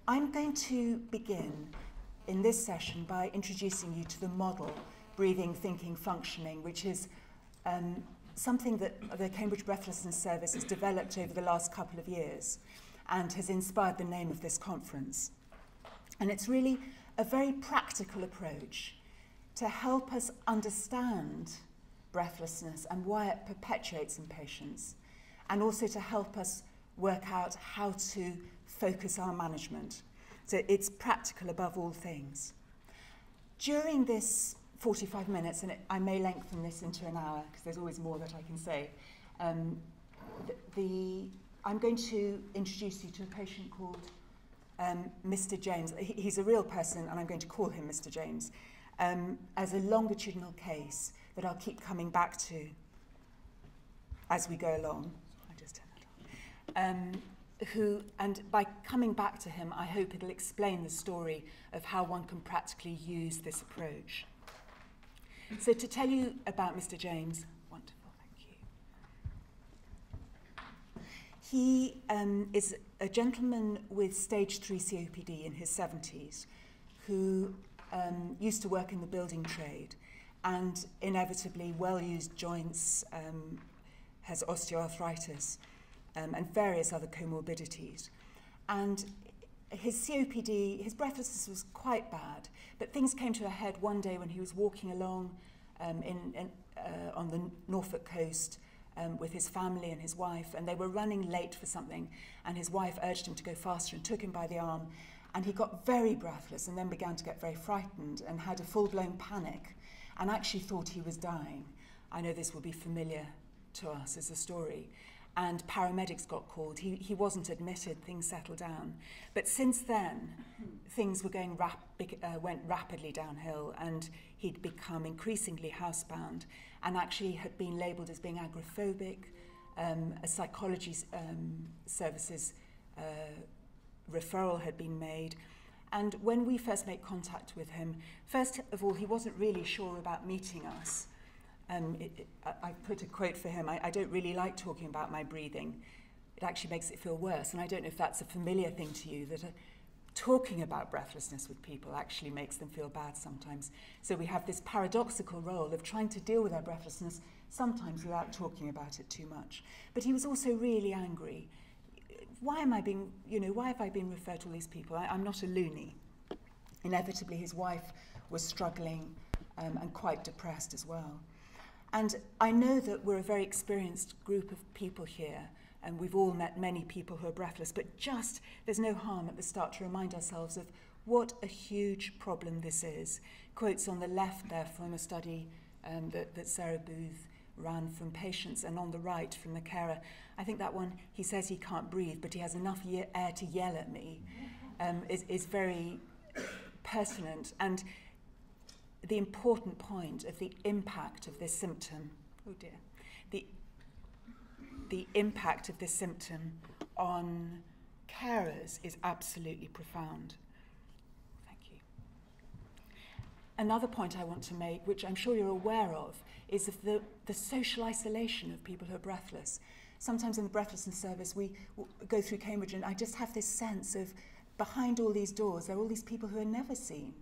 I'm going to begin in this session by introducing you to the model, breathing, thinking, functioning, which is something that the Cambridge Breathlessness Service has developed over the last couple of years and has inspired the name of this conference. And it's really a very practical approach to help us understand breathlessness and why it perpetuates in patients, and also to help us work out how to focus our management. So it's practical above all things. During this 45 minutes, and I may lengthen this into an hour because there's always more that I can say, I'm going to introduce you to a patient called Mr. James. He's a real person, and I'm going to call him Mr. James, as a longitudinal case that I'll keep coming back to as we go along. I just turn that on. And by coming back to him, I hope it'll explain the story of how one can practically use this approach. So to tell you about Mr. James, wonderful, thank you. He is a gentleman with stage 3 COPD in his 70s who used to work in the building trade and inevitably well-used joints, has osteoarthritis, and various other comorbidities. And his COPD, his breathlessness was quite bad, but things came to a head one day when he was walking along on the Norfolk coast with his family and his wife, and they were running late for something, and his wife urged him to go faster and took him by the arm, and he got very breathless and then began to get very frightened and had a full-blown panic and actually thought he was dying. I know this will be familiar to us as a story. And paramedics got called. He wasn't admitted, things settled down. But since then, things were going went rapidly downhill, and he'd become increasingly housebound and actually had been labelled as being agoraphobic. A psychology services referral had been made. And when we first made contact with him, first of all, he wasn't really sure about meeting us. I put a quote for him: I don't really like talking about my breathing. It actually makes it feel worse. And I don't know if that's a familiar thing to you, that talking about breathlessness with people actually makes them feel bad sometimes. So we have this paradoxical role of trying to deal with our breathlessness, sometimes without talking about it too much. But he was also really angry. Why have I been referred to all these people? I'm not a loony. Inevitably, his wife was struggling and quite depressed as well. And I know that we're a very experienced group of people here, and we've all met many people who are breathless, but just there's no harm at the start to remind ourselves of what a huge problem this is. Quotes on the left there from a study that Sarah Booth ran from patients, and on the right from the carer. I think that one, he says he can't breathe, but he has enough air to yell at me, is very pertinent. And the important point of the impact of this symptom, oh dear, the impact of this symptom on carers is absolutely profound. Thank you. Another point I want to make, which I'm sure you're aware of, is of the social isolation of people who are breathless. Sometimes in the breathlessness service, we go through Cambridge, and I just have this sense of behind all these doors, there are all these people who are never seen.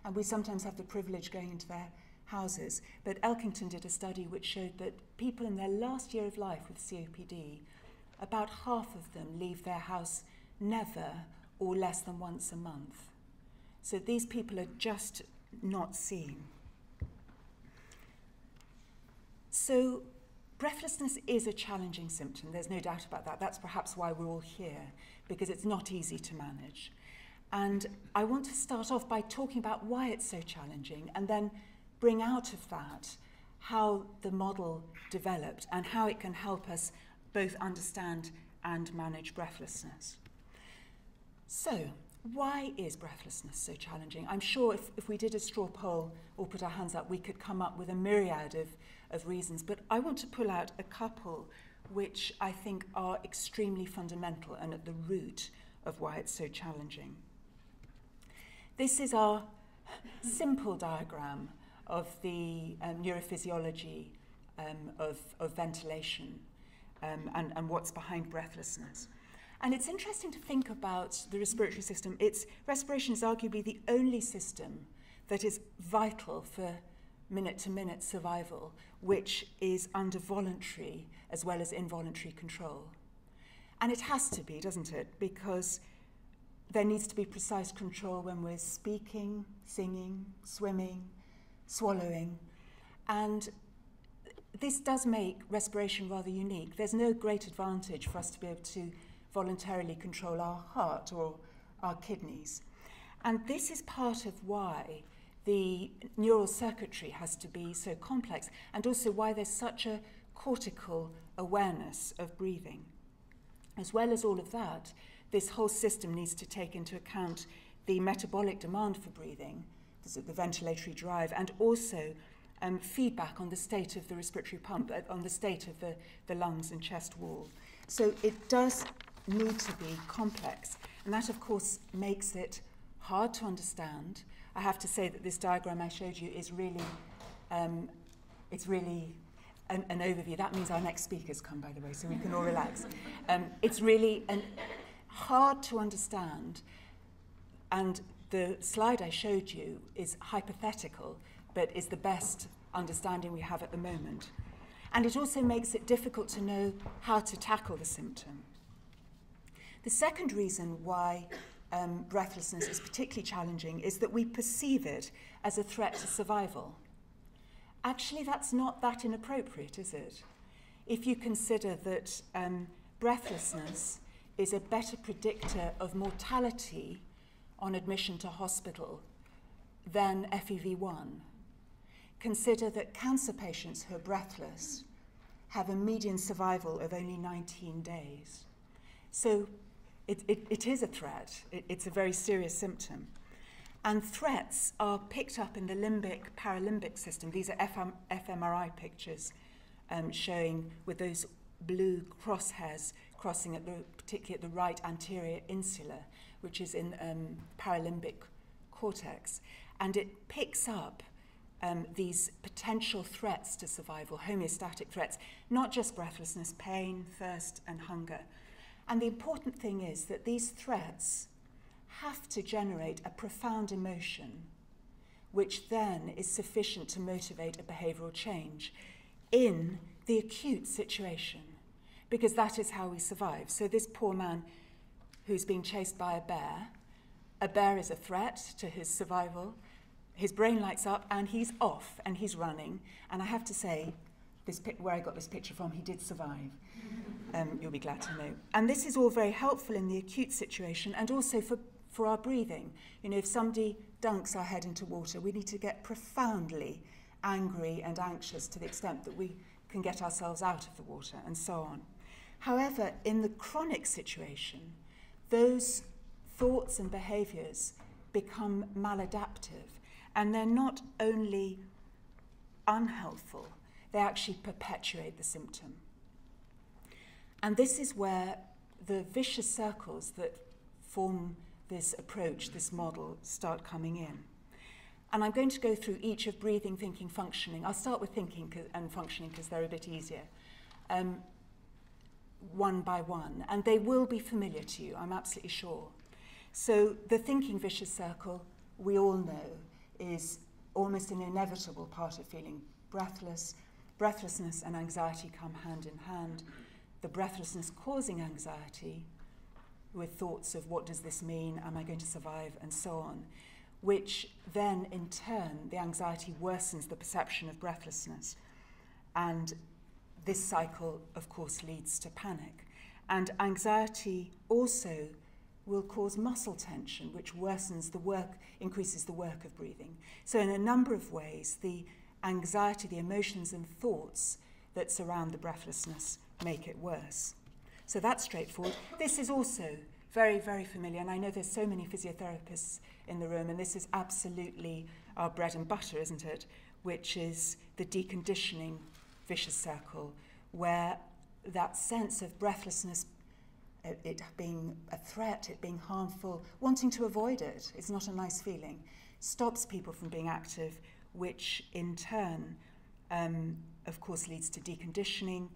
And we sometimes have the privilege going into their houses. But Elkington did a study which showed that people in their last year of life with COPD, about half of them leave their house never or less than once a month. So these people are just not seen. So breathlessness is a challenging symptom. There's no doubt about that. That's perhaps why we're all here, because it's not easy to manage. And I want to start off by talking about why it's so challenging, and then bring out of that how the model developed and how it can help us both understand and manage breathlessness. So, why is breathlessness so challenging? I'm sure if we did a straw poll or put our hands up, we could come up with a myriad of reasons, but I want to pull out a couple which I think are extremely fundamental and at the root of why it's so challenging. This is our simple diagram of the neurophysiology of ventilation and what's behind breathlessness. And it's interesting to think about the respiratory system. Respiration is arguably the only system that is vital for minute-to-minute survival, which is under voluntary as well as involuntary control. And it has to be, doesn't it? Because there needs to be precise control when we're speaking, singing, swimming, swallowing. And this does make respiration rather unique. There's no great advantage for us to be able to voluntarily control our heart or our kidneys. And this is part of why the neural circuitry has to be so complex, and also why there's such a cortical awareness of breathing. As well as all of that, this whole system needs to take into account the metabolic demand for breathing, the ventilatory drive, and also feedback on the state of the respiratory pump, on the state of the lungs and chest wall. So it does need to be complex, and that of course makes it hard to understand. I have to say that this diagram I showed you is really, it's really an overview. That means our next speakers come, by the way, so we can all relax. It's really hard to understand, and the slide I showed you is hypothetical, but is the best understanding we have at the moment. And it also makes it difficult to know how to tackle the symptom. The second reason why breathlessness is particularly challenging is that we perceive it as a threat to survival. Actually, that's not that inappropriate, is it? If you consider that breathlessness is a better predictor of mortality on admission to hospital than FEV1. Consider that cancer patients who are breathless have a median survival of only 19 days. So it is a threat. It's a very serious symptom. And threats are picked up in the limbic-paralimbic system. These are fMRI pictures showing with those blue crosshairs crossing particularly at the right anterior insula, which is in paralimbic cortex. And it picks up these potential threats to survival, homeostatic threats, not just breathlessness, pain, thirst, and hunger. And the important thing is that these threats have to generate a profound emotion, which then is sufficient to motivate a behavioral change in the acute situation, because that is how we survive. So this poor man who's being chased by a bear is a threat to his survival. His brain lights up and he's off and he's running. And I have to say, where I got this picture from, he did survive. You'll be glad to know. And this is all very helpful in the acute situation and also for our breathing. You know, if somebody dunks our head into water, we need to get profoundly angry and anxious to the extent that we can get ourselves out of the water and so on. However, in the chronic situation, those thoughts and behaviours become maladaptive, and they're not only unhelpful, they actually perpetuate the symptom. And this is where the vicious circles that form this approach, this model, start coming in. And I'm going to go through each of breathing, thinking, functioning. I'll start with thinking and functioning because they're a bit easier, one by one. And they will be familiar to you, I'm absolutely sure. So the thinking vicious circle, we all know, is almost an inevitable part of feeling breathless. Breathlessness and anxiety come hand in hand. The breathlessness causing anxiety with thoughts of what does this mean, am I going to survive, and so on, which then in turn, the anxiety worsens the perception of breathlessness. And this cycle, of course, leads to panic. And anxiety also will cause muscle tension, which worsens the work, increases the work of breathing. So in a number of ways, the anxiety, the emotions and thoughts that surround the breathlessness make it worse. So that's straightforward. This is also very, very familiar, and I know there's so many physiotherapists in the room, and this is absolutely our bread and butter, isn't it? Which is the deconditioning vicious circle, where that sense of breathlessness, it being a threat, it being harmful, wanting to avoid it, it's not a nice feeling, stops people from being active, which in turn, of course, leads to deconditioning,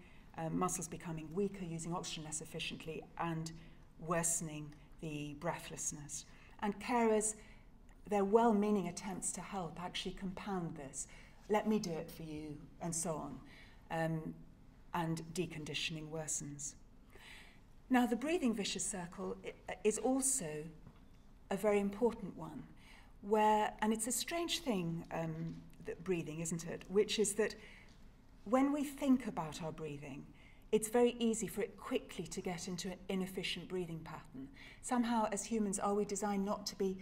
muscles becoming weaker, using oxygen less efficiently, and worsening the breathlessness. And carers, their well-meaning attempts to help actually compound this. Let me do it for you, and so on. And deconditioning worsens. Now, the breathing vicious circle is also a very important one, and it's a strange thing, that breathing, isn't it? Which is that when we think about our breathing, it's very easy for it quickly to get into an inefficient breathing pattern. Somehow, as humans, are we designed not to be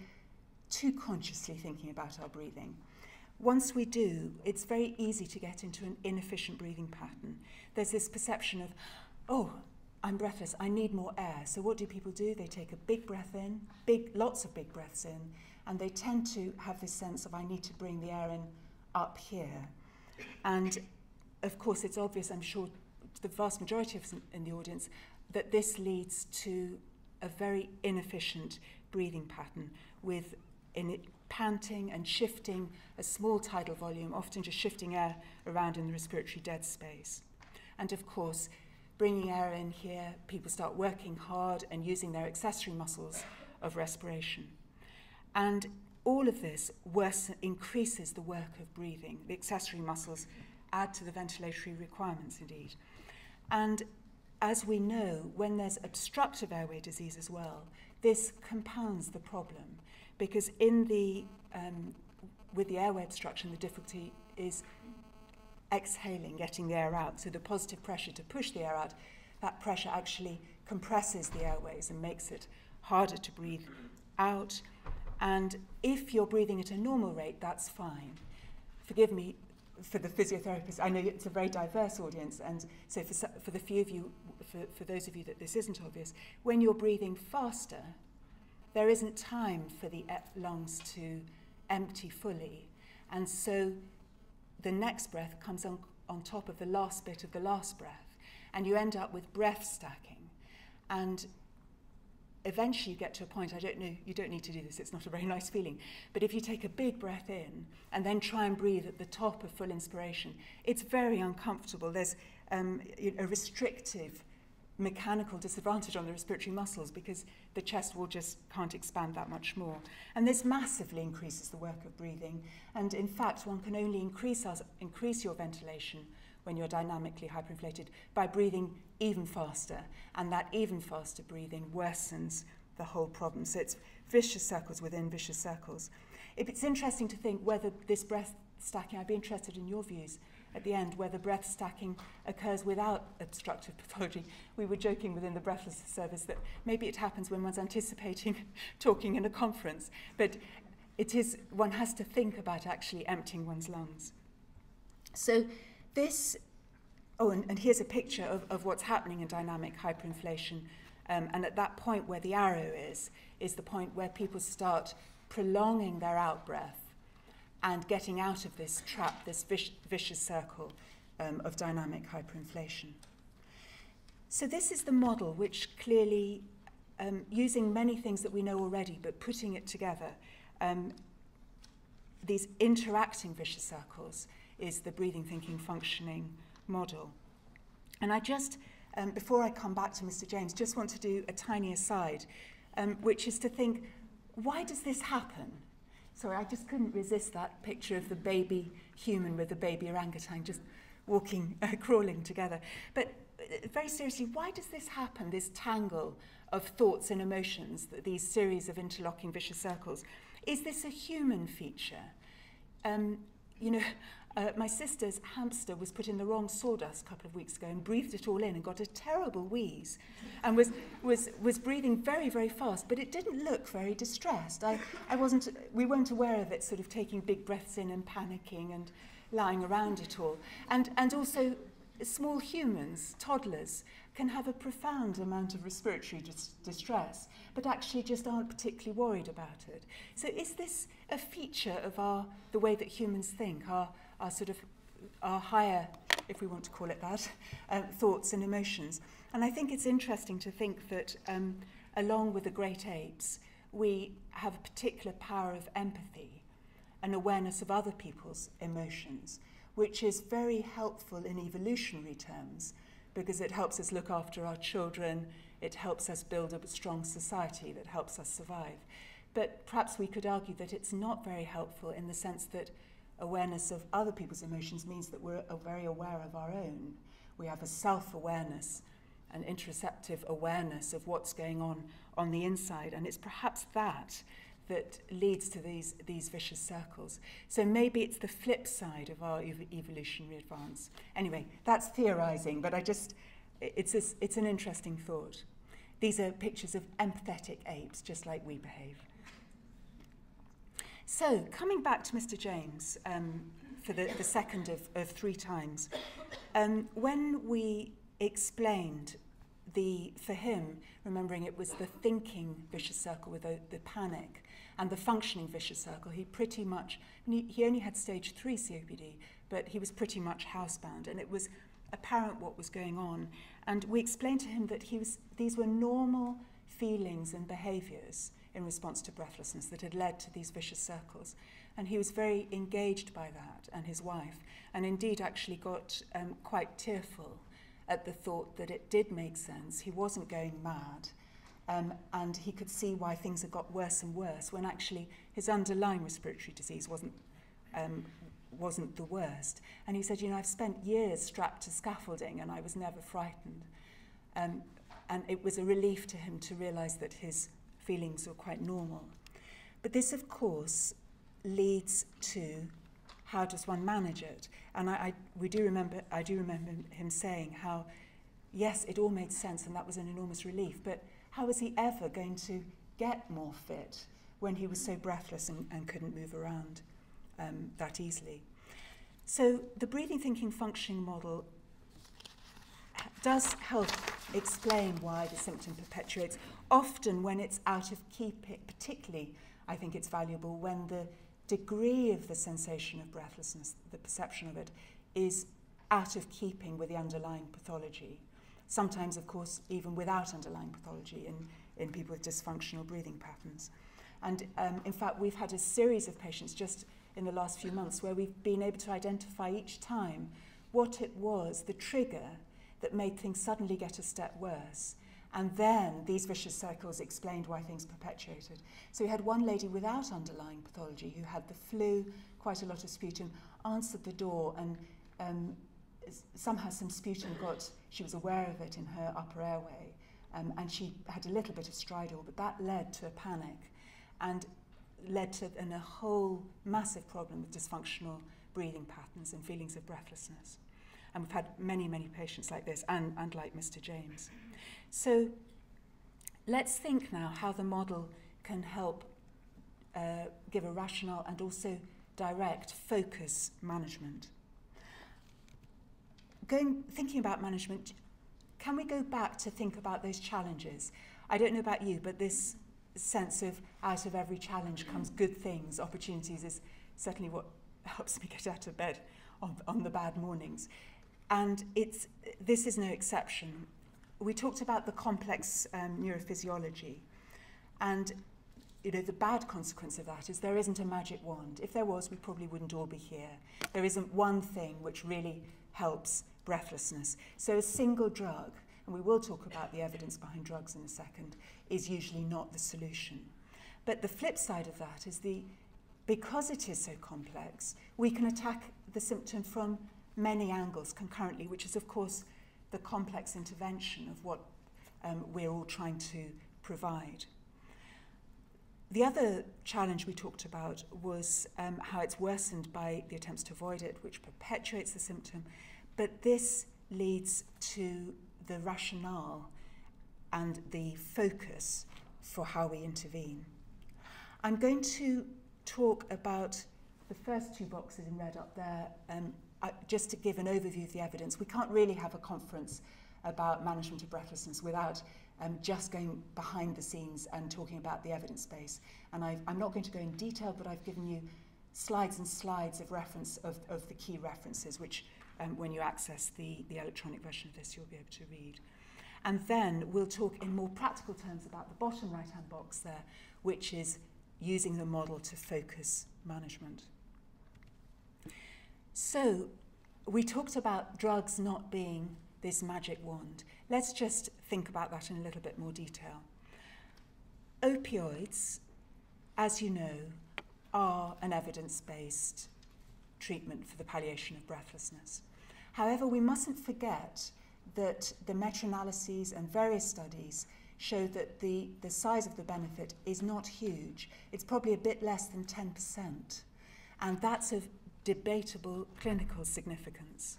too consciously thinking about our breathing? Once we do, it's very easy to get into an inefficient breathing pattern. There's this perception of, oh, I'm breathless, I need more air. So what do people do? They take a big breath in, lots of big breaths in, and they tend to have this sense of, I need to bring the air in up here. And of course, it's obvious, I'm sure, to the vast majority of us in the audience, that this leads to a very inefficient breathing pattern with panting and shifting a small tidal volume, often just shifting air around in the respiratory dead space. And of course, bringing air in here, people start working hard and using their accessory muscles of respiration. And all of this increases the work of breathing. The accessory muscles add to the ventilatory requirements, indeed. And as we know, when there's obstructive airway disease as well, this compounds the problem, because with the airway obstruction, the difficulty is exhaling, getting the air out. So the positive pressure to push the air out, that pressure actually compresses the airways and makes it harder to breathe out. And if you're breathing at a normal rate, that's fine. Forgive me for the physiotherapists. I know it's a very diverse audience, and so for the few of you, for those of you that this isn't obvious, when you're breathing faster, there isn't time for the lungs to empty fully. And so the next breath comes on top of the last bit of the last breath, and you end up with breath stacking. And eventually you get to a point, I don't know, you don't need to do this, it's not a very nice feeling, but if you take a big breath in and then try and breathe at the top of full inspiration, it's very uncomfortable. There's a restrictive mechanical disadvantage on the respiratory muscles because the chest wall just can't expand that much more. And this massively increases the work of breathing. And in fact, one can only increase your ventilation when you're dynamically hyperinflated by breathing even faster. And that even faster breathing worsens the whole problem. So it's vicious circles within vicious circles. It's interesting to think whether this breath stacking, I'd be interested in your views at the end, whether breath stacking occurs without obstructive pathology. We were joking within the Breathlessness Service that maybe it happens when one's anticipating talking in a conference, but one has to think about actually emptying one's lungs. So this, and here's a picture of what's happening in dynamic hyperinflation, and at that point where the arrow is the point where people start prolonging their out-breath and getting out of this trap, this vicious circle of dynamic hyperinflation. So this is the model which clearly, using many things that we know already, but putting it together, these interacting vicious circles is the breathing, thinking, functioning model. And I just, before I come back to Mr. James, just want to do a tiny aside, which is to think, why does this happen? Sorry, I just couldn't resist that picture of the baby human with the baby orangutan just walking, crawling together. But very seriously, why does this happen, this tangle of thoughts and emotions, these series of interlocking vicious circles? Is this a human feature? My sister's hamster was put in the wrong sawdust a couple of weeks ago and breathed it all in and got a terrible wheeze and was breathing very, very fast, but it didn't look very distressed. We weren't aware of it sort of taking big breaths in and panicking and lying around it all. And also small humans, toddlers, can have a profound amount of respiratory distress, but actually just aren't particularly worried about it. So is this a feature of the way that humans think, our higher, if we want to call it that, thoughts and emotions? And I think it's interesting to think that along with the great apes, we have a particular power of empathy and awareness of other people's emotions, which is very helpful in evolutionary terms, because it helps us look after our children, it helps us build a strong society that helps us survive. But perhaps we could argue that it's not very helpful in the sense that awareness of other people's emotions means that we're very aware of our own. We have a self-awareness, an interoceptive awareness of what's going on the inside, and it's perhaps that leads to these vicious circles. So maybe it's the flip side of our evolutionary advance. Anyway, that's theorizing, but it's an interesting thought. These are pictures of empathetic apes, just like we behave. So, coming back to Mr. James for the second of 3 times, when we explained for him, remembering it was the thinking vicious circle with the panic and the functioning vicious circle, he pretty much, he only had stage 3 COPD, but he was pretty much housebound, and it was apparent what was going on. And we explained to him that these were normal feelings and behaviours in response to breathlessness that had led to these vicious circles. And he was very engaged by that, and his wife, and indeed actually got quite tearful at the thought that it did make sense. He wasn't going mad, and he could see why things had got worse and worse when actually his underlying respiratory disease wasn't the worst. And he said, I've spent years strapped to scaffolding and I was never frightened. And it was a relief to him to realise that his feelings were quite normal. But this, of course, leads to how does one manage it? And I do remember him saying how, yes, it all made sense and that was an enormous relief, but how was he ever going to get more fit when he was so breathless and couldn't move around that easily? So the breathing, thinking, functioning model does help explain why the symptom perpetuates, often when it's out of keeping. Particularly, I think it's valuable when the degree of the sensation of breathlessness, the perception of it, is out of keeping with the underlying pathology. Sometimes, of course, even without underlying pathology in people with dysfunctional breathing patterns. And in fact, we've had a series of patients just in the last few months where we've been able to identify each time what it was, the trigger that made things suddenly get a step worse. And then these vicious circles explained why things perpetuated. So we had one lady without underlying pathology who had the flu, quite a lot of sputum, answered the door, and somehow some sputum she was aware of it in her upper airway, and she had a little bit of stridor, but that led to a panic and led to a whole massive problem with dysfunctional breathing patterns and feelings of breathlessness. And we've had many, many patients like this, and like Mr. James. So let's think now how the model can help give a rationale and also direct focus management. Thinking about management, can we go back to think about those challenges? I don't know about you, but this sense of out of every challenge comes good things, opportunities, is certainly what helps me get out of bed on the bad mornings. And this is no exception. We talked about the complex neurophysiology, and the bad consequence of that is there isn't a magic wand. If there was, we probably wouldn't all be here. There isn't one thing which really helps breathlessness. So a single drug, and we will talk about the evidence behind drugs in a second, is usually not the solution. But the flip side of that is because it is so complex, we can attack the symptom from many angles concurrently, which is, of course, the complex intervention of what we're all trying to provide. The other challenge we talked about was how it's worsened by the attempts to avoid it, which perpetuates the symptom. But this leads to the rationale and the focus for how we intervene. I'm going to talk about the first 2 boxes in red up there, just to give an overview of the evidence. We can't really have a conference about management of breathlessness without just going behind the scenes and talking about the evidence base. And I'm not going to go in detail, but I've given you slides and slides of reference of the key references, which when you access the electronic version of this, you'll be able to read. And then we'll talk in more practical terms about the bottom right-hand box there, which is using the model to focus management. So we talked about drugs not being this magic wand. Let's just think about that in a little bit more detail. Opioids, as you know, are an evidence-based treatment for the palliation of breathlessness. However, we mustn't forget that the meta-analyses and various studies show that the size of the benefit is not huge. It's probably a bit less than 10%. And that's of debatable clinical significance.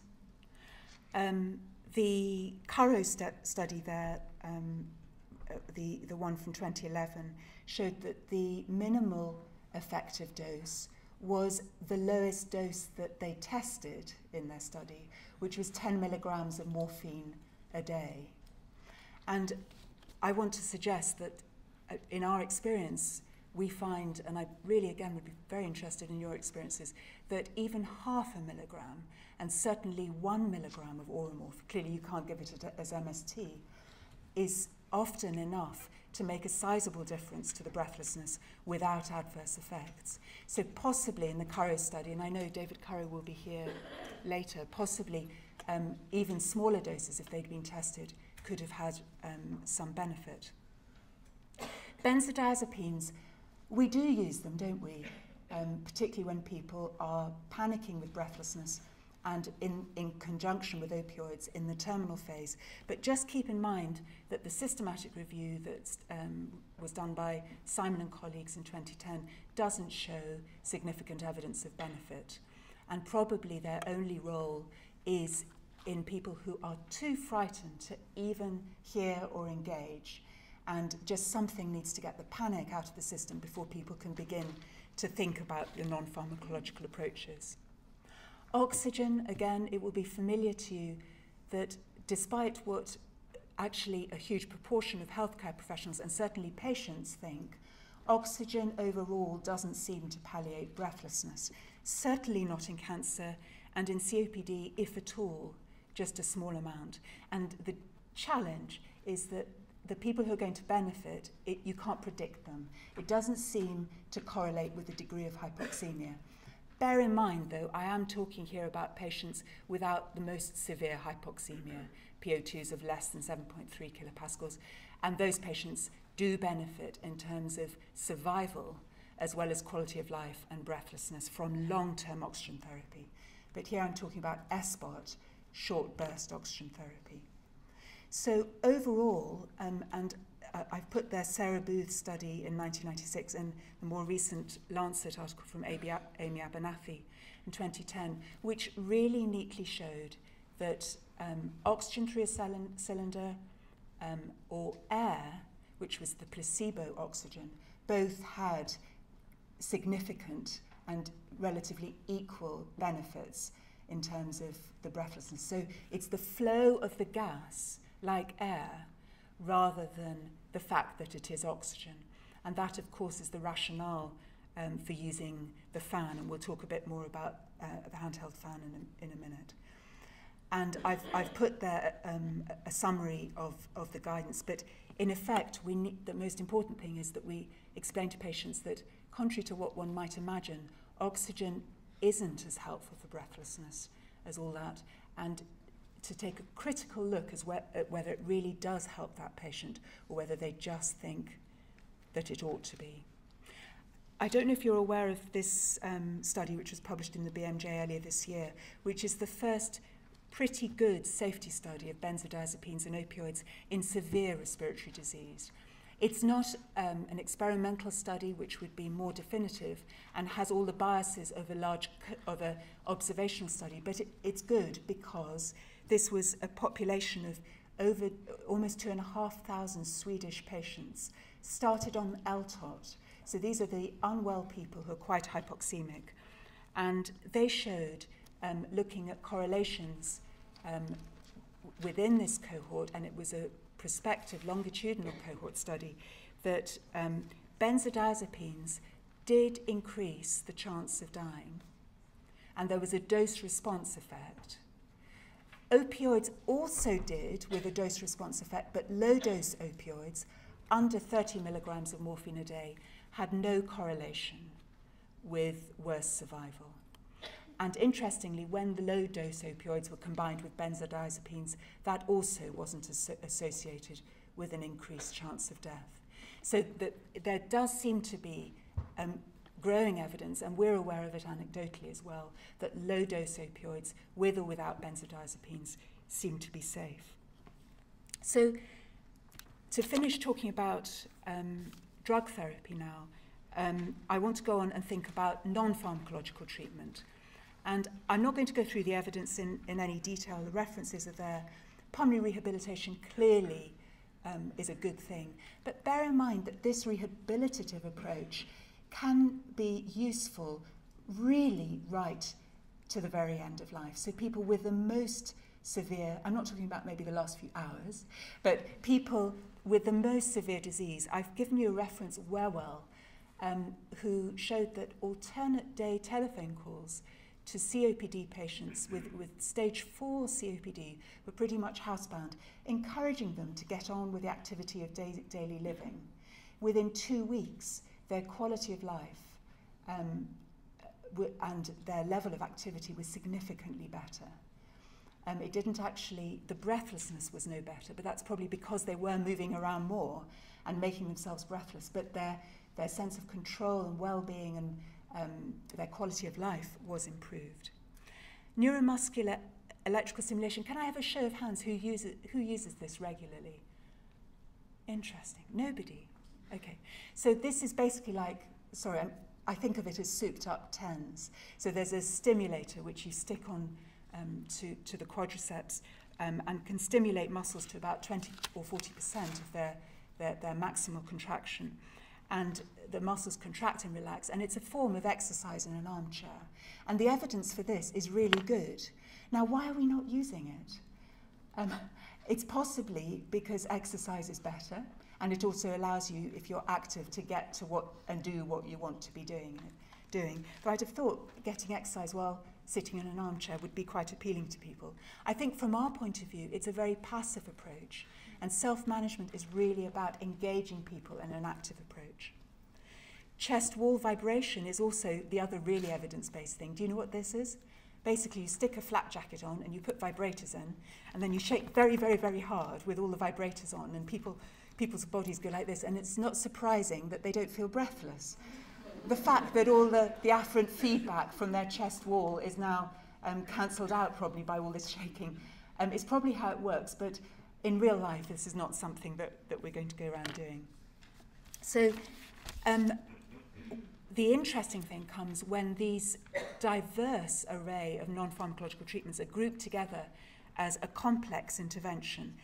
The Currow study there, the one from 2011, showed that the minimal effective dose was the lowest dose that they tested in their study, which was 10 milligrams of morphine a day. And I want to suggest that in our experience, we find, and I really, again, would be very interested in your experiences, that even 0.5 milligram, and certainly 1 milligram of Oromorph, clearly you can't give it as MST, is often enough to make a sizable difference to the breathlessness without adverse effects. So possibly in the Currow study, and I know David Currow will be here later, possibly even smaller doses, if they'd been tested, could have had some benefit. Benzodiazepines, we do use them, don't we? Particularly when people are panicking with breathlessness and in conjunction with opioids in the terminal phase. But just keep in mind that the systematic review that was done by Simon and colleagues in 2010 doesn't show significant evidence of benefit. And probably their only role is in people who are too frightened to even hear or engage. And just something needs to get the panic out of the system before people can begin to think about the non-pharmacological approaches. Oxygen, again, it will be familiar to you that despite what actually a huge proportion of healthcare professionals and certainly patients think, oxygen overall doesn't seem to palliate breathlessness. Certainly not in cancer, and in COPD, if at all, just a small amount. And the challenge is that the people who are going to benefit, you can't predict them. It doesn't seem to correlate with the degree of hypoxemia. Bear in mind, though, I am talking here about patients without the most severe hypoxemia, PO2s of less than 7.3 kilopascals, and those patients do benefit in terms of survival as well as quality of life and breathlessness from long-term oxygen therapy. But here I'm talking about SBOT, short burst oxygen therapy. So overall, I've put there Sarah Booth's study in 1996 and the more recent Lancet article from Amy Abernathy in 2010, which really neatly showed that oxygen through a cylinder or air, which was the placebo oxygen, both had significant and relatively equal benefits in terms of the breathlessness. So it's the flow of the gas, like air, rather than the fact that it is oxygen. And that, of course, is the rationale for using the fan, and we'll talk a bit more about the handheld fan in a minute. And I've put there a summary of the guidance, but in effect, the most important thing is that we explain to patients that, contrary to what one might imagine, oxygen isn't as helpful for breathlessness as all that, and to take a critical look at whether it really does help that patient or whether they just think that it ought to be. I don't know if you're aware of this study which was published in the BMJ earlier this year, which is the first pretty good safety study of benzodiazepines and opioids in severe respiratory disease. It's not an experimental study, which would be more definitive and has all the biases of an observational study, but it's good because this was a population of over almost 2,500 Swedish patients, started on LTOT. So these are the unwell people who are quite hypoxemic. And they showed, looking at correlations within this cohort, and it was a prospective longitudinal cohort study, that benzodiazepines did increase the chance of dying. And there was a dose-response effect. Opioids also did, with a dose-response effect, but low-dose opioids, under 30 milligrams of morphine a day, had no correlation with worse survival. And interestingly, when the low-dose opioids were combined with benzodiazepines, that also wasn't associated with an increased chance of death. So there does seem to be growing evidence, and we're aware of it anecdotally as well, that low-dose opioids, with or without benzodiazepines, seem to be safe. So to finish talking about drug therapy now, I want to go on and think about non-pharmacological treatment. And I'm not going to go through the evidence in any detail. The references are there. Pulmonary rehabilitation clearly is a good thing. But bear in mind that this rehabilitative approach can be useful really right to the very end of life. So people with the most severe, I'm not talking about maybe the last few hours, but people with the most severe disease. I've given you a reference, Wewell, who showed that alternate day telephone calls to COPD patients with stage 4 COPD were pretty much housebound, encouraging them to get on with the activity of daily living. Within 2 weeks, their quality of life and their level of activity was significantly better. It didn't actually, the breathlessness was no better, but that's probably because they were moving around more and making themselves breathless, but their sense of control and well-being and their quality of life was improved. Neuromuscular electrical stimulation. Can I have a show of hands who uses this regularly? Interesting. Nobody. Okay. So this is basically like, sorry, I think of it as souped up TENS. So there's a stimulator which you stick on to the quadriceps and can stimulate muscles to about 20 or 40% of their maximal contraction. And the muscles contract and relax, and it's a form of exercise in an armchair. And the evidence for this is really good. Now, why are we not using it? It's possibly because exercise is better, and it also allows you, if you're active, to get to and do what you want to be doing. But I'd have thought getting exercise while sitting in an armchair would be quite appealing to people. I think from our point of view, it's a very passive approach. And self-management is really about engaging people in an active approach. Chest wall vibration is also the other really evidence-based thing. Do you know what this is? Basically, you stick a flak jacket on and you put vibrators in, and then you shake very, very, very hard with all the vibrators on, and people's bodies go like this, and it's not surprising that they don't feel breathless. The fact that all the afferent feedback from their chest wall is now cancelled out probably by all this shaking is probably how it works, but in real life, this is not something that we're going to go around doing. So the interesting thing comes when these diverse array of non-pharmacological treatments are grouped together as a complex intervention,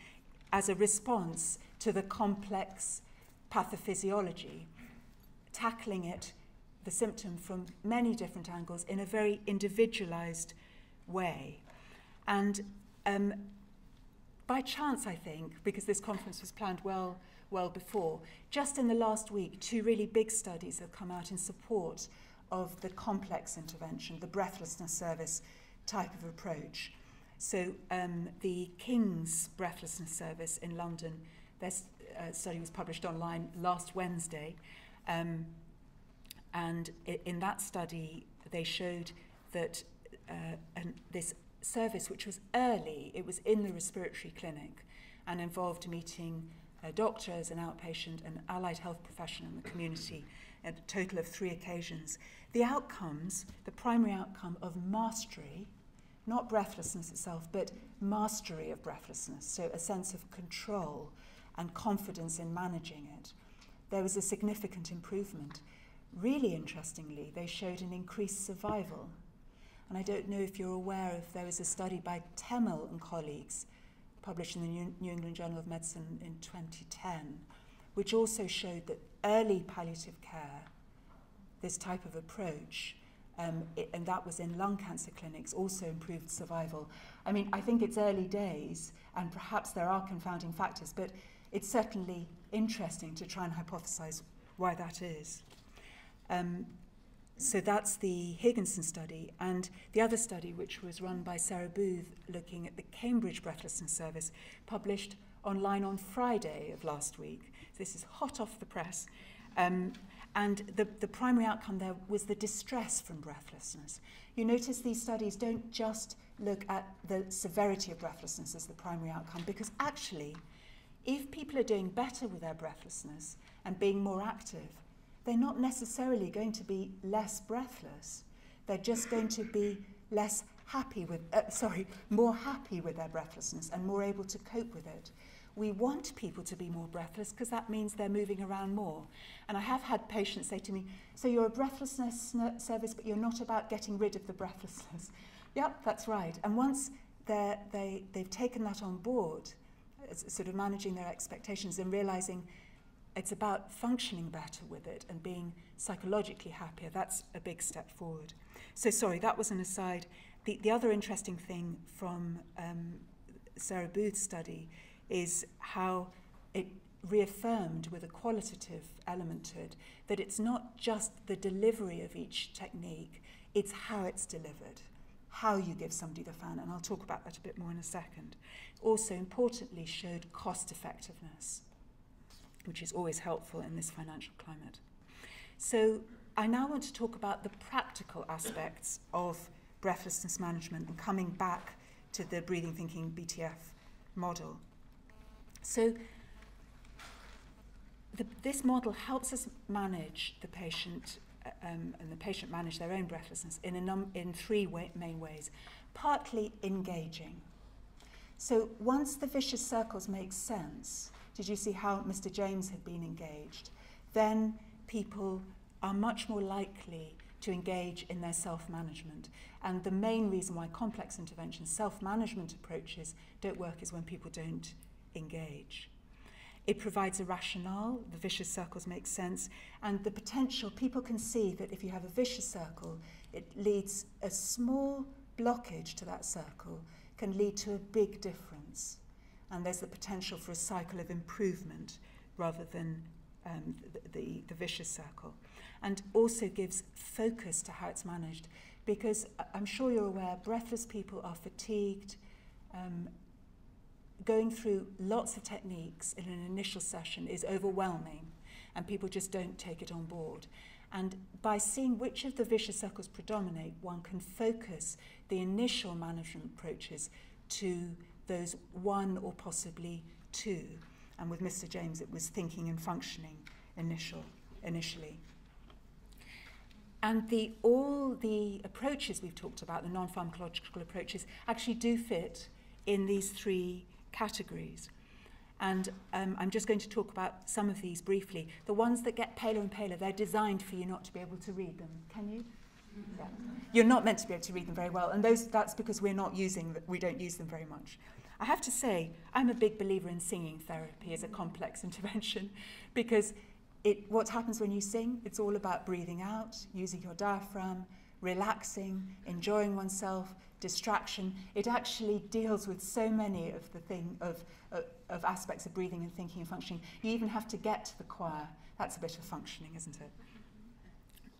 as a response to the complex pathophysiology, tackling the symptom from many different angles in a very individualized way. And by chance, I think, because this conference was planned well before, just in the last week, 2 really big studies have come out in support of the complex intervention, the Breathlessness Service type of approach. So the King's Breathlessness Service in London, their study was published online last Wednesday, and in that study, they showed that this service, which was early, it was in the respiratory clinic and involved meeting doctors, an outpatient, an allied health professional in the community at a total of 3 occasions. The outcomes, the primary outcome of mastery, not breathlessness itself, but mastery of breathlessness, so a sense of control and confidence in managing it, there was a significant improvement. Really interestingly, they showed an increased survival. And I don't know if you're aware if there was a study by Temmel and colleagues published in the New England Journal of Medicine in 2010, which also showed that early palliative care, this type of approach, and that was in lung cancer clinics, also improved survival. I mean, I think it's early days, and perhaps there are confounding factors, but it's certainly interesting to try and hypothesize why that is. So that's the Higginson study, and the other study, which was run by Sarah Booth, looking at the Cambridge Breathlessness Service, published online on Friday of last week. This is hot off the press. And And the primary outcome there was the distress from breathlessness. You notice these studies don't just look at the severity of breathlessness as the primary outcome, because actually, if people are doing better with their breathlessness and being more active, they're not necessarily going to be less breathless. They're just going to be less happy with, more happy with their breathlessness and more able to cope with it. We want people to be more breathless because that means they're moving around more. And I have had patients say to me, so you're a breathlessness service, but you're not about getting rid of the breathlessness. Yep, that's right. And once they've taken that on board, sort of managing their expectations and realizing it's about functioning better with it and being psychologically happier, that's a big step forward. So sorry, that was an aside. The other interesting thing from Sarah Booth's study is how it reaffirmed with a qualitative element to it that it's not just the delivery of each technique, it's how it's delivered, how you give somebody the fan, and I'll talk about that a bit more in a second. Also, importantly, showed cost effectiveness, which is always helpful in this financial climate. So I now want to talk about the practical aspects of breathlessness management and coming back to the breathing thinking BTF model. So this model helps us manage the patient and the patient manage their own breathlessness in three main ways. Partly engaging. So once the vicious circles make sense, did you see how Mr. James had been engaged? Then people are much more likely to engage in their self-management. And the main reason why complex interventions, self-management approaches don't work is when people don't engage. It provides a rationale, the vicious circles make sense, and the potential, people can see that if you have a vicious circle, it leads a small blockage to that circle can lead to a big difference. And there's the potential for a cycle of improvement rather than the vicious circle. And also gives focus to how it's managed, because I'm sure you're aware, breathless people are fatigued. Going through lots of techniques in an initial session is overwhelming, and people just don't take it on board. And by seeing which of the vicious circles predominate, one can focus the initial management approaches to those one or possibly two. And with Mr. James, it was thinking and functioning initially. And all the approaches we've talked about, the non-pharmacological approaches, actually do fit in these three categories. And I'm just going to talk about some of these briefly. The ones that get paler and paler, they're designed for you not to be able to read them. Can you? Yeah. You're not meant to be able to read them very well, and that's because we don't use them very much. I have to say, I'm a big believer in singing therapy as a complex intervention, because what happens when you sing, it's all about breathing out, using your diaphragm, relaxing, enjoying oneself, distraction. It actually deals with so many of the aspects of breathing and thinking and functioning. You even have to get to the choir. That's a bit of functioning, isn't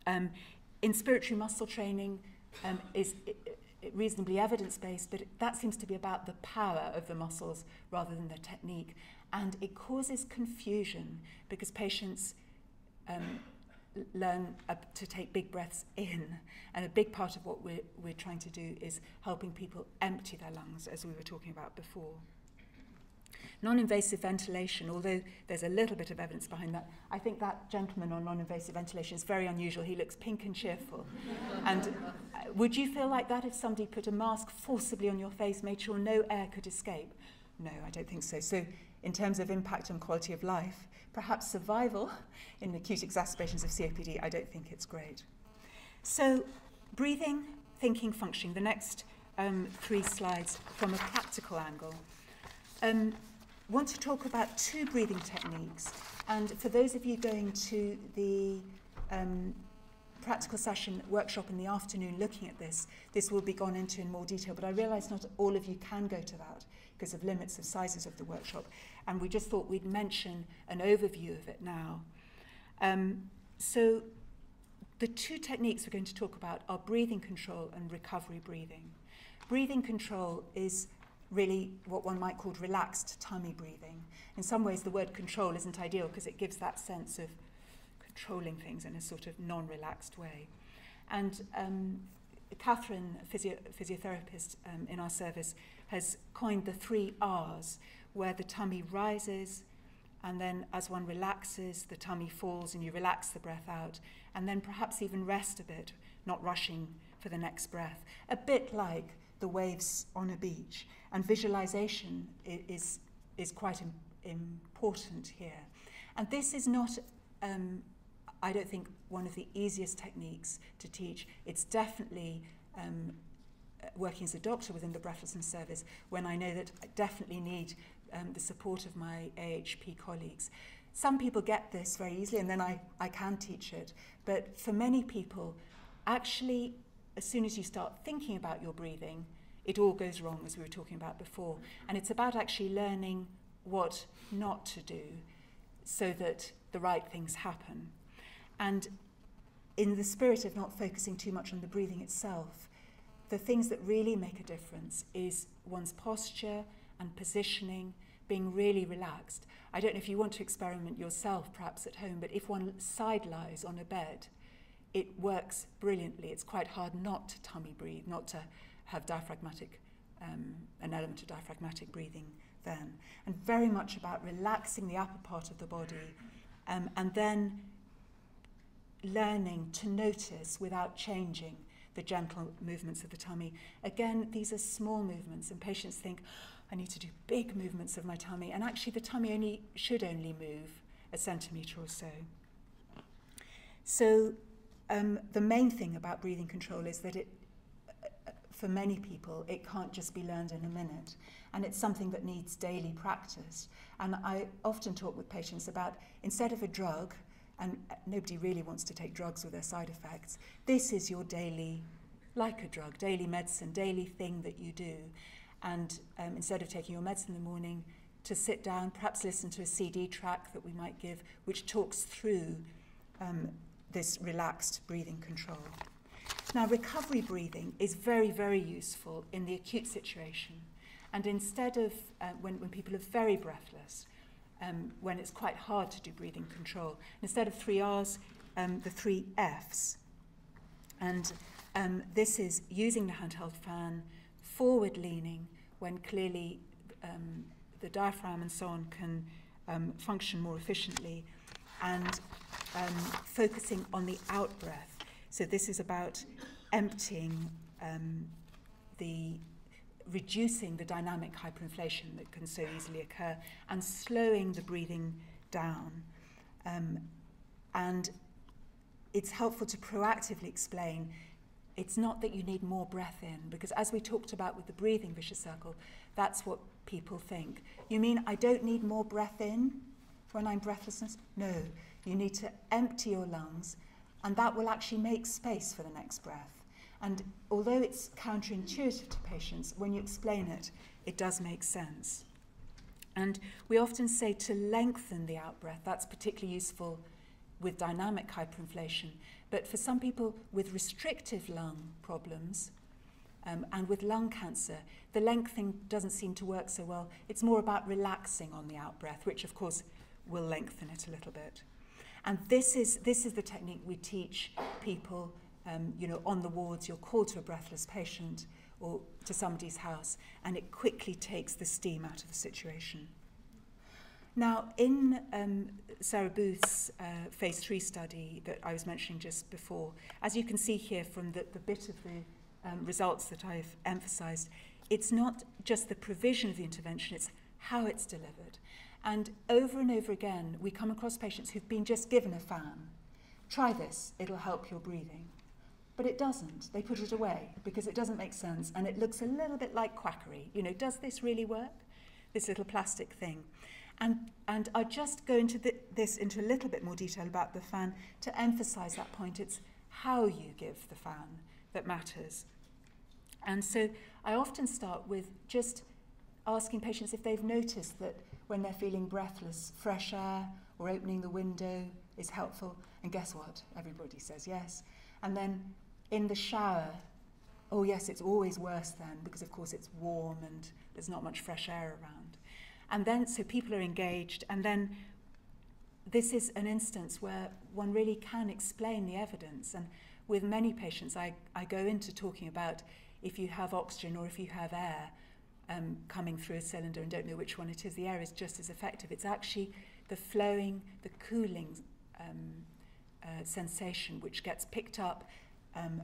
it? Inspiratory muscle training is reasonably evidence-based, but that seems to be about the power of the muscles rather than the technique. And it causes confusion because patients learn to take big breaths in. And a big part of what we're trying to do is helping people empty their lungs, as we were talking about before. Non-invasive ventilation, although there's a little bit of evidence behind that, I think that gentleman on non-invasive ventilation is very unusual. He looks pink and cheerful. And would you feel like that if somebody put a mask forcibly on your face, made sure no air could escape? No, I don't think so. So in terms of impact on quality of life, perhaps survival in acute exacerbations of COPD, I don't think it's great. So breathing, thinking, functioning, the next 3 slides from a practical angle. Want to talk about 2 breathing techniques, and for those of you going to the practical session workshop in the afternoon looking at this will be gone into in more detail, but I realise not all of you can go to that because of limits of sizes of the workshop, and we just thought we'd mention an overview of it now. So the 2 techniques we're going to talk about are breathing control and recovery breathing. Breathing control is really what one might call relaxed tummy breathing. In some ways, the word control isn't ideal because it gives that sense of controlling things in a sort of non-relaxed way. And Catherine, a physiotherapist in our service, has coined the 3 R's, where the tummy rises, and then as one relaxes, the tummy falls and you relax the breath out, and then perhaps even rest a bit, not rushing for the next breath. A bit like the waves on a beach. And visualization is quite important here. And this is not, I don't think, one of the easiest techniques to teach. It's definitely working as a doctor within the breathlessness service, when I know that I definitely need the support of my AHP colleagues. Some people get this very easily, and then I can teach it. But for many people, actually, as soon as you start thinking about your breathing, it all goes wrong, as we were talking about before. And it's about actually learning what not to do so that the right things happen. And in the spirit of not focusing too much on the breathing itself, the things that really make a difference is one's posture and positioning, being really relaxed. I don't know if you want to experiment yourself, perhaps at home, but if one side lies on a bed, it works brilliantly. It's quite hard not to tummy breathe, not to have diaphragmatic, an element of diaphragmatic breathing then. And very much about relaxing the upper part of the body, and then learning to notice without changing the gentle movements of the tummy. Again, these are small movements, and patients think, I need to do big movements of my tummy, and actually the tummy should only move a centimetre or so. So the main thing about breathing control is that for many people, it can't just be learned in a minute, and it's something that needs daily practice. And I often talk with patients about, instead of a drug, and nobody really wants to take drugs with their side effects, this is your daily, like a drug, daily medicine, daily thing that you do. And instead of taking your medicine in the morning, to sit down, perhaps listen to a CD track that we might give, which talks through this relaxed breathing control. Now, recovery breathing is very, very useful in the acute situation. And instead of, when people are very breathless, when it's quite hard to do breathing control, instead of 3 R's, the 3 F's. And this is using the handheld fan, forward leaning, when clearly the diaphragm and so on can function more efficiently, and focusing on the out breath. So this is about emptying, reducing the dynamic hyperinflation that can so easily occur, and slowing the breathing down. And it's helpful to proactively explain it's not that you need more breath in, because as we talked about with the breathing vicious circle, that's what people think. You mean I don't need more breath in when I'm breathlessness? No, you need to empty your lungs, and that will actually make space for the next breath. And although it's counterintuitive to patients, when you explain it, it does make sense. And we often say to lengthen the out-breath. That's particularly useful with dynamic hyperinflation. But for some people with restrictive lung problems and with lung cancer, the lengthening doesn't seem to work so well. It's more about relaxing on the out-breath, which of course will lengthen it a little bit. And this is the technique we teach people, on the wards. You're called to a breathless patient or to somebody's house, and it quickly takes the steam out of the situation. Now, in Sarah Booth's phase 3 study that I was mentioning just before, as you can see here from the bit of the results that I've emphasised, it's not just the provision of the intervention, it's how it's delivered. And over again, we come across patients who've been just given a fan. Try this, it'll help your breathing. But it doesn't. They put it away because it doesn't make sense, and it looks a little bit like quackery. Does this really work? This little plastic thing. And I'll just go into this into a little bit more detail about the fan to emphasise that point. It's how you give the fan that matters. And so I often start with just asking patients if they've noticed that when they're feeling breathless, fresh air or opening the window is helpful. And guess what? Everybody says yes. And then in the shower, oh yes, it's always worse then, because of course it's warm and there's not much fresh air around. And then, so people are engaged, and then this is an instance where one really can explain the evidence. And with many patients, I go into talking about if you have oxygen or if you have air coming through a cylinder and don't know which one it is, the air is just as effective. It's actually the flowing, the cooling sensation which gets picked up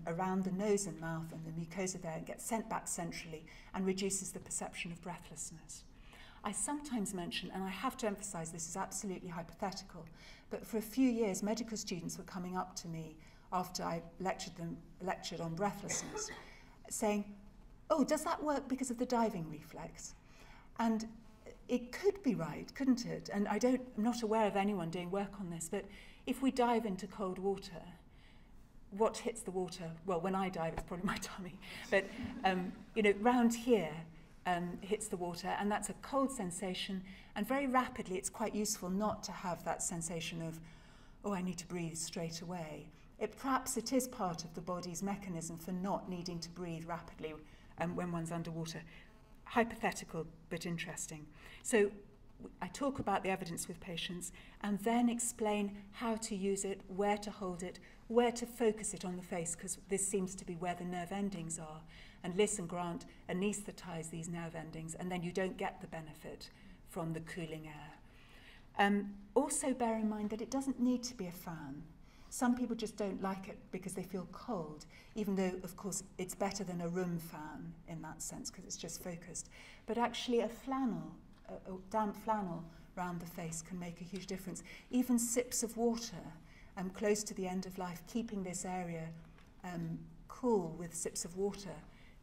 around the nose and mouth and the mucosa there and gets sent back centrally and reduces the perception of breathlessness. I sometimes mention, and I have to emphasize this is absolutely hypothetical, but for a few years medical students were coming up to me after I lectured on breathlessness saying, oh, does that work because of the diving reflex? And it could be right, couldn't it? And I'm not aware of anyone doing work on this, but if we dive into cold water, what hits the water? Well, when I dive, it's probably my tummy, but round here hits the water, and that's a cold sensation, and very rapidly it's quite useful not to have that sensation of, oh, I need to breathe straight away. Perhaps it is part of the body's mechanism for not needing to breathe rapidly when one's underwater. Hypothetical, but interesting. So I talk about the evidence with patients and then explain how to use it, where to hold it, where to focus it on the face, because this seems to be where the nerve endings are. And Liss and Grant anaesthetize these nerve endings, and then you don't get the benefit from the cooling air. Also bear in mind that it doesn't need to be a fan. Some people just don't like it because they feel cold, even though, of course, it's better than a room fan in that sense because it's just focused. But actually a flannel, a damp flannel around the face can make a huge difference. Even sips of water close to the end of life, keeping this area cool with sips of water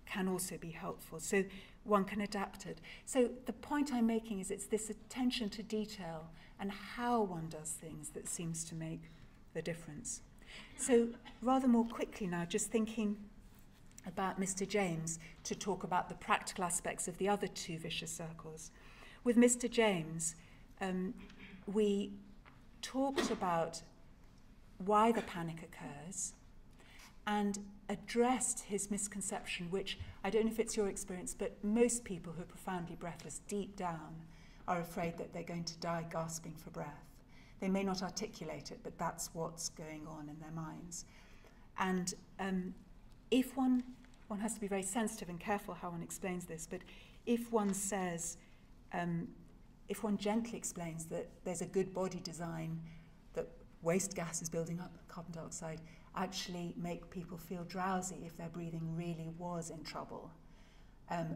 can also be helpful. So one can adapt it. So the point I'm making is it's this attention to detail and how one does things that seems to make the difference. So rather more quickly now, just thinking about Mr. James to talk about the practical aspects of the other two vicious circles. With Mr. James, we talked about why the panic occurs and addressed his misconception, which I don't know if it's your experience, but most people who are profoundly breathless deep down are afraid that they're going to die gasping for breath. They may not articulate it, but that's what's going on in their minds. And if one has to be very sensitive and careful how one explains this, but if one says, if one gently explains that there's a good body design, that waste gas is building up, carbon dioxide, actually make people feel drowsy if their breathing really was in trouble,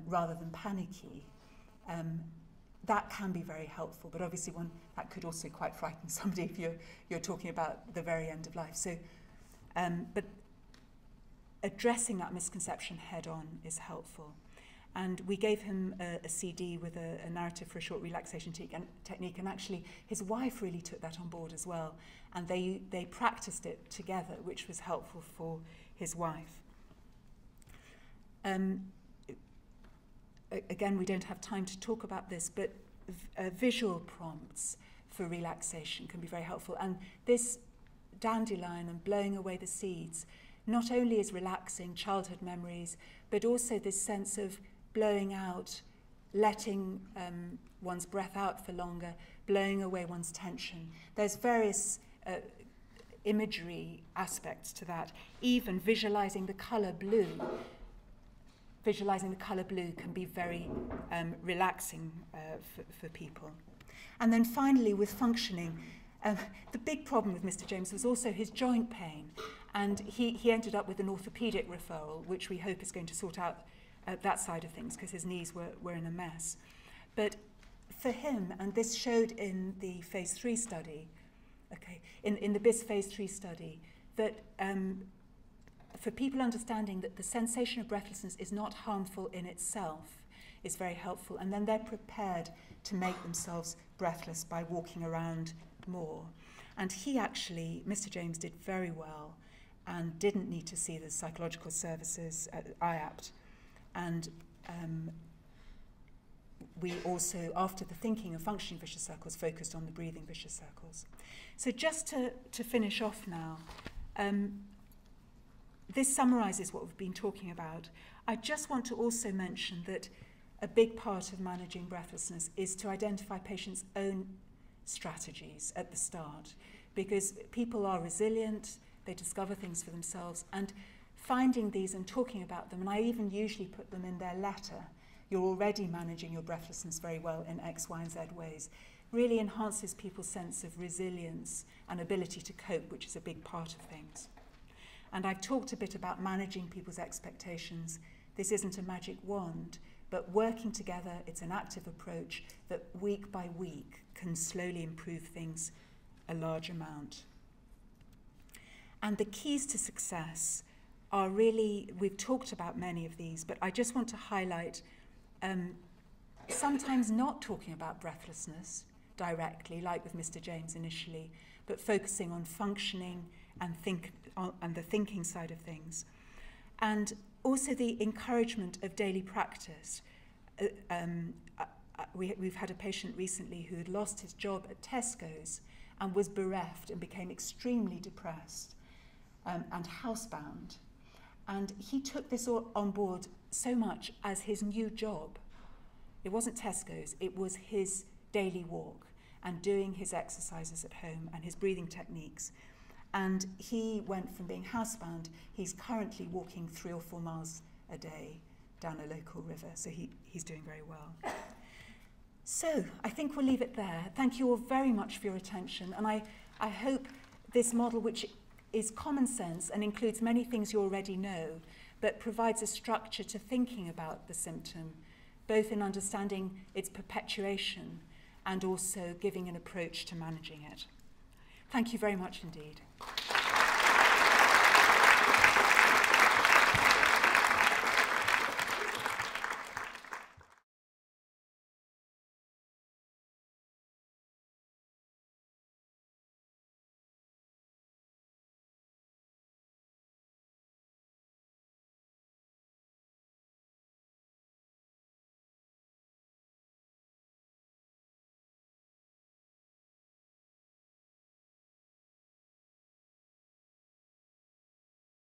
rather than panicky, that can be very helpful, but obviously that could also quite frighten somebody if you're talking about the very end of life. So, but addressing that misconception head on is helpful. And we gave him a CD with a narrative for a short relaxation technique, and actually his wife really took that on board as well. And they practiced it together, which was helpful for his wife. Again, we don't have time to talk about this, but visual prompts for relaxation can be very helpful. And this dandelion and blowing away the seeds not only is relaxing childhood memories, but also this sense of blowing out, letting one's breath out for longer, blowing away one's tension. There's various imagery aspects to that. Even visualizing the color blue. Visualizing the color blue can be very relaxing for people. And then finally, with functioning, the big problem with Mr. James was also his joint pain. And he ended up with an orthopedic referral, which we hope is going to sort out that side of things, because his knees were in a mess. But for him, and this showed in the phase 3 study, in the BIS phase 3 study, that for people understanding that the sensation of breathlessness is not harmful in itself is very helpful, and then they're prepared to make themselves breathless by walking around more. And he actually, Mr. James, did very well and didn't need to see the psychological services at IAPT. And we also, after the thinking and functioning vicious circles, focused on the breathing vicious circles. So just to finish off now, this summarizes what we've been talking about. I just want to also mention that a big part of managing breathlessness is to identify patients' own strategies at the start, because people are resilient, they discover things for themselves, and finding these and talking about them, and I even usually put them in their letter, you're already managing your breathlessness very well in X, Y, and Z ways, really enhances people's sense of resilience and ability to cope, which is a big part of things. And I've talked a bit about managing people's expectations. This isn't a magic wand, but working together, it's an active approach that week by week can slowly improve things a large amount. And the keys to success are really, we've talked about many of these, but I just want to highlight sometimes not talking about breathlessness directly, like with Mr. James initially, but focusing on functioning and the thinking side of things. And also the encouragement of daily practice. We've had a patient recently who had lost his job at Tesco's and was bereft and became extremely depressed and housebound. And he took this on board so much as his new job. It wasn't Tesco's, it was his daily walk and doing his exercises at home and his breathing techniques. And he went from being housebound, he's currently walking 3 or 4 miles a day down a local river, so he's doing very well. So I think we'll leave it there. Thank you all very much for your attention, and I hope this model, which is common sense and includes many things you already know, but provides a structure to thinking about the symptom, both in understanding its perpetuation and also giving an approach to managing it. Thank you very much indeed.